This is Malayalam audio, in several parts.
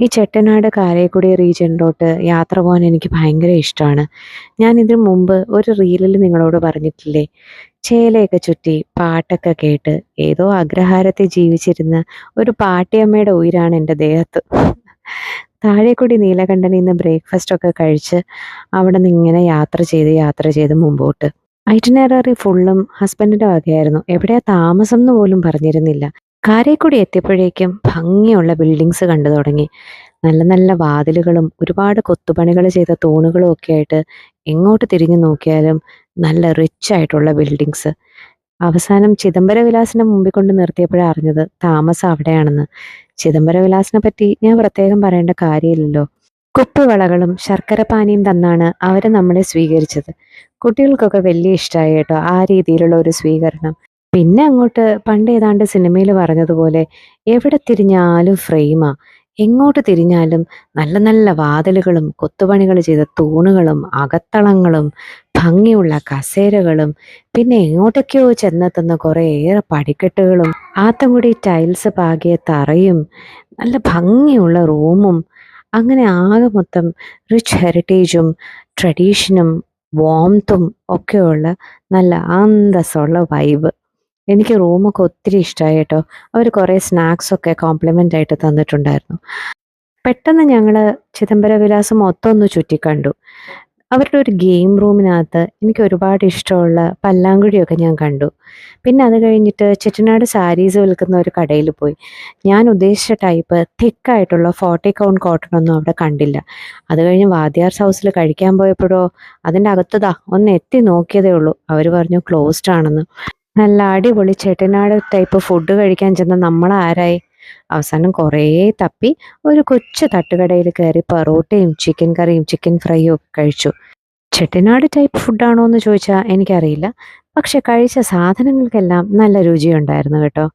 ഈ ചെട്ടനാട് കാരേക്കുടി റീജിയനിലോട്ട് യാത്ര പോകാൻ എനിക്ക് ഭയങ്കര ഇഷ്ടമാണ്. ഞാൻ ഇതിനു മുമ്പ് ഒരു റീലിൽ നിങ്ങളോട് പറഞ്ഞിട്ടില്ലേ, ചേലയൊക്കെ ചുറ്റി പാട്ടൊക്കെ കേട്ട് ഏതോ അഗ്രഹാരത്തിൽ ജീവിച്ചിരുന്ന ഒരു പാട്ടിയമ്മയുടെ ഉയിരാണ് എൻ്റെ ദേഹത്ത്. താഴേക്കുടി നീലകണ്ഠനിൽ നിന്ന് ബ്രേക്ക്ഫാസ്റ്റ് ഒക്കെ കഴിച്ച് അവിടെ നിന്ന് ഇങ്ങനെ യാത്ര ചെയ്ത് മുമ്പോട്ട്. ഐറ്റിനററി ഫുള്ളും ഹസ്ബൻഡിൻ്റെ വകയായിരുന്നു. എവിടെയാ താമസം എന്ന് പോലും പറഞ്ഞിരുന്നില്ല. കാരേക്കുടി എത്തിയപ്പോഴേക്കും ഭംഗിയുള്ള ബിൽഡിങ്സ് കണ്ടു തുടങ്ങി. നല്ല നല്ല വാതിലുകളും ഒരുപാട് കൊത്തുപണികൾ ചെയ്ത തൂണുകളും ഒക്കെ ആയിട്ട് എങ്ങോട്ട് തിരിഞ്ഞു നോക്കിയാലും നല്ല റിച്ച് ആയിട്ടുള്ള ബിൽഡിങ്സ്. അവസാനം ചിദംബര വിലാസിന്റെ മുമ്പിൽ കൊണ്ട് നിർത്തിയപ്പോഴാണ് അറിഞ്ഞത് താമസം അവിടെയാണെന്ന്. ചിദംബര വിലാസിനെ പറ്റി ഞാൻ പ്രത്യേകം പറയേണ്ട കാര്യമില്ലല്ലോ. കുപ്പിവളകളും ശർക്കരപ്പാനിയും തന്നാണ് അവർ നമ്മളെ സ്വീകരിച്ചത്. കുട്ടികൾക്കൊക്കെ വലിയ ഇഷ്ടമായി കേട്ടോ ആ രീതിയിലുള്ള ഒരു സ്വീകരണം. പിന്നെ അങ്ങോട്ട് പണ്ട് ഏതാണ്ട് സിനിമയിൽ പറഞ്ഞതുപോലെ എവിടെ തിരിഞ്ഞാലും ഫ്രെയിമാ. എങ്ങോട്ട് തിരിഞ്ഞാലും നല്ല നല്ല വാതിലുകളും കൊത്തുപണികൾ ചെയ്ത തൂണുകളും അകത്തളങ്ങളും ഭംഗിയുള്ള കസേരകളും പിന്നെ എങ്ങോട്ടൊക്കെയോ ചെന്നെത്തുന്ന കുറേയേറെ പടിക്കെട്ടുകളും ആത്തൻകുടി ടൈൽസ് പാകിയ തറയും നല്ല ഭംഗിയുള്ള റൂമും അങ്ങനെ ആകെ മൊത്തം റിച്ച് ഹെറിറ്റേജും ട്രഡീഷനും വാംത്തും ഒക്കെയുള്ള നല്ല അന്തസ്സുള്ള വൈബ്. എനിക്ക് റൂമൊക്കെ ഒത്തിരി ഇഷ്ടമായി കേട്ടോ. അവർ കുറേ സ്നാക്സൊക്കെ കോംപ്ലിമെൻ്റ് ആയിട്ട് തന്നിട്ടുണ്ടായിരുന്നു. പെട്ടെന്ന് ഞങ്ങൾ ചിദംബര വിലാസം മൊത്തം ഒന്ന് ചുറ്റിക്കണ്ടു. അവരുടെ ഒരു ഗെയിം റൂമിനകത്ത് എനിക്ക് ഒരുപാട് ഇഷ്ടമുള്ള പല്ലാങ്കുഴിയൊക്കെ ഞാൻ കണ്ടു. പിന്നെ അത് കഴിഞ്ഞിട്ട് ചെട്ടിനാട് സാരീസ് വിൽക്കുന്ന ഒരു കടയിൽ പോയി. ഞാൻ ഉദ്ദേശിച്ച ടൈപ്പ് തിക്കായിട്ടുള്ള 40 കൗണ്ട് കോട്ടൺ ഒന്നും അവിടെ കണ്ടില്ല. അത് കഴിഞ്ഞ് വാദ്യാർസ് ഹൗസിൽ കഴിക്കാൻ പോയപ്പോഴോ അതിൻ്റെ അകത്തതാ ഒന്ന് എത്തി നോക്കിയതേ ഉള്ളൂ, അവർ പറഞ്ഞു ക്ലോസ്ഡ് ആണെന്ന്. നല്ല അടിപൊളി ചെട്ടിനാട് ടൈപ്പ് ഫുഡ് കഴിക്കാൻ ചെന്ന നമ്മളാരായി. അവസാനം കുറേ തപ്പി ഒരു കൊച്ചു തട്ടുകടയിൽ കയറി പൊറോട്ടയും ചിക്കൻ കറിയും ചിക്കൻ ഫ്രൈയും ഒക്കെ കഴിച്ചു. ചെട്ടിനാട് ടൈപ്പ് ഫുഡാണോ എന്ന് ചോദിച്ചാൽ എനിക്കറിയില്ല, പക്ഷെ കഴിച്ച സാധനങ്ങൾക്കെല്ലാം നല്ല രുചിയുണ്ടായിരുന്നു കേട്ടോ.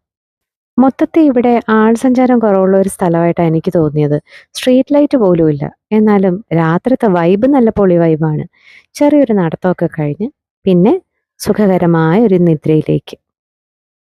മൊത്തത്തിൽ ഇവിടെ ആൾ സഞ്ചാരം കുറവുള്ള ഒരു സ്ഥലമായിട്ടാണ് എനിക്ക് തോന്നിയത്. സ്ട്രീറ്റ് ലൈറ്റ് പോലും ഇല്ല. എന്നാലും രാത്രിത്തെ വൈബ് നല്ല പൊളി വൈബാണ്. ചെറിയൊരു നടത്തമൊക്കെ കഴിഞ്ഞ് പിന്നെ സുഖകരമായ ഒരു നിദ്രയിലേക്ക്.